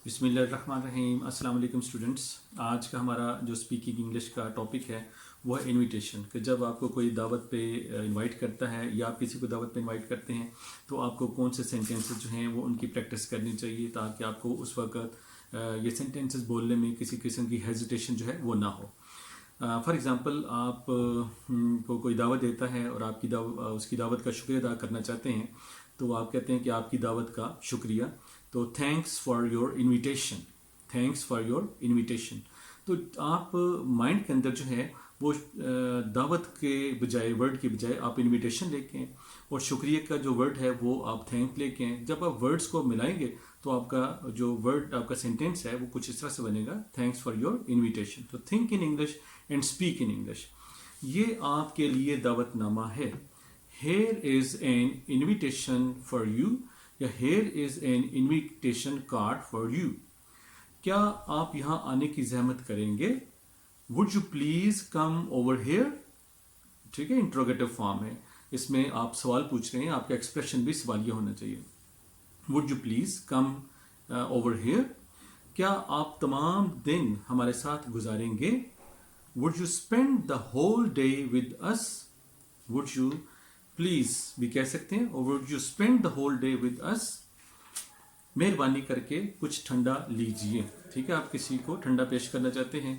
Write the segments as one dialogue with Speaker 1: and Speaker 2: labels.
Speaker 1: بسم اللہ الرحمن الرحیم. السلام علیکم اسٹوڈنٹس. آج کا ہمارا جو اسپیکنگ انگلش کا ٹاپک ہے وہ ہے انویٹیشن. کہ جب آپ کو کوئی دعوت پہ انوائٹ کرتا ہے یا آپ کسی کو دعوت پہ انوائٹ کرتے ہیں تو آپ کو کون سے سینٹینسز جو ہیں وہ ان کی پریکٹس کرنی چاہیے تاکہ آپ کو اس وقت یہ سینٹینسز بولنے میں کسی قسم کی ہیزیٹیشن جو ہے وہ نہ ہو. فار ایگزامپل آپ کو کوئی دعوت دیتا ہے اور آپ کی اس کی دعوت کا شکریہ ادا کرنا چاہتے ہیں تو آپ کہتے ہیں کہ آپ کی دعوت کا شکریہ. تو thanks for your invitation. Thanks for your invitation. تو آپ مائنڈ کے اندر جو ہے وہ دعوت کے بجائے ورڈ کے بجائے آپ انویٹیشن لے کے ہیں اور شکریہ کا جو ورڈ ہے وہ آپ تھینک لے کے ہیں. جب آپ ورڈز کو ملائیں گے تو آپ کا جو ورڈ آپ کا سینٹینس ہے وہ کچھ اس طرح سے بنے گا: تھینکس فار یور انویٹیشن. تو think in English and speak in English. یہ آپ کے لیے دعوت نامہ ہے. Here is an invitation for you یا here is an invitation card for you. کیا آپ یہاں آنے کی زحمت کریں گے؟ Would you please come over here. ٹھیک ہے، انٹروگیٹو فارم ہے. اس میں آپ سوال پوچھ رہے ہیں، آپ کا ایکسپریشن بھی سوالیہ ہونا چاہیے. Would you please come over here. کیا آپ تمام دن ہمارے ساتھ گزاریں گے؟ Would you spend the whole day with us. Would you please بھی کہہ سکتے ہیں اور would you spend the whole day with us. مہربانی کر کے کچھ ٹھنڈا لیجئے. ٹھیک ہے، آپ کسی کو ٹھنڈا پیش کرنا چاہتے ہیں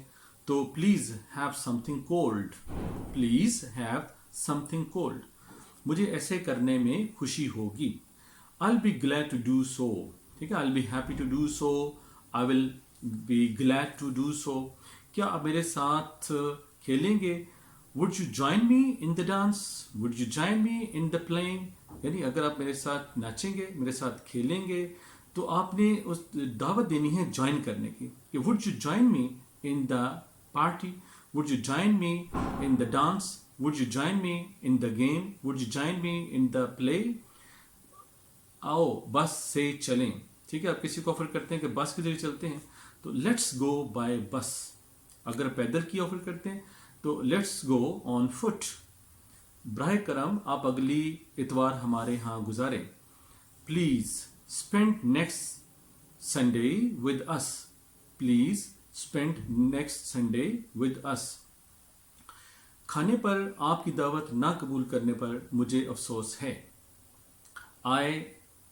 Speaker 1: تو please have something cold. Please have something cold. مجھے ایسے کرنے میں خوشی ہوگی. I'll be glad to do so. ٹھیک ہے، I'll be happy to do so. I will be glad to do so. کیا آپ میرے ساتھ کھیلیں گے؟ Would you join me in the dance? Would you join me in the playing? یعنی اگر آپ میرے ساتھ ناچیں گے، میرے ساتھ کھیلیں گے تو آپ نے اس دعوت دینی ہے جوائن کرنے کی کہ would you join me in the party? Would you join me in the dance? Would you join me in the game? Would you join me in the play? آؤ بس سے چلیں. ٹھیک ہے، آپ کسی کو آفر کرتے ہیں کہ بس کے ذریعے چلتے ہیں تو لیٹس گو بائی بس. اگر پیدل کی آفر کرتے ہیں تو لیٹس گو آن فٹ. براہ کرم آپ اگلی اتوار ہمارے ہاں گزاریں. Please spend next Sunday with us. Please spend next Sunday with us. کھانے پر آپ کی دعوت نہ قبول کرنے پر مجھے افسوس ہے. I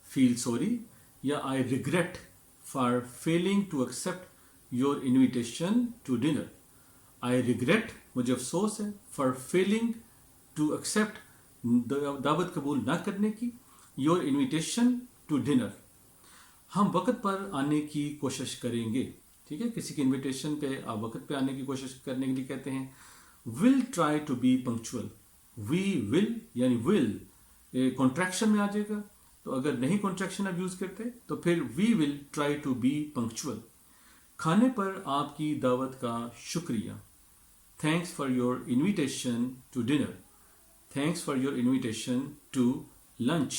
Speaker 1: feel sorry یا I regret for failing to accept your invitation to dinner. I regret مجھے افسوس ہے for failing to accept دعوت قبول نہ کرنے کی your invitation to dinner. ہم وقت پر آنے کی کوشش کریں گے. ٹھیک ہے، کسی کی انویٹیشن پہ آپ وقت پہ آنے کی کوشش کرنے کے لیے کہتے ہیں will try to be punctual. We will یعنی will کانٹریکشن میں آ جائے گا. تو اگر نہیں کانٹریکشن آپ یوز کرتے تو پھر we will try to be punctual. کھانے پر آپ کی دعوت کا شکریہ. Thanks for your invitation to dinner. Thanks for your invitation to lunch.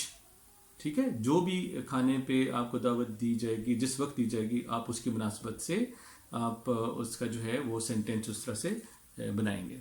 Speaker 1: ٹھیک ہے، جو بھی کھانے پہ آپ کو دعوت دی جائے گی، جس وقت دی جائے گی، آپ اس کی مناسبت سے آپ اس کا جو ہے وہ سینٹینس اس طرح سے بنائیں گے.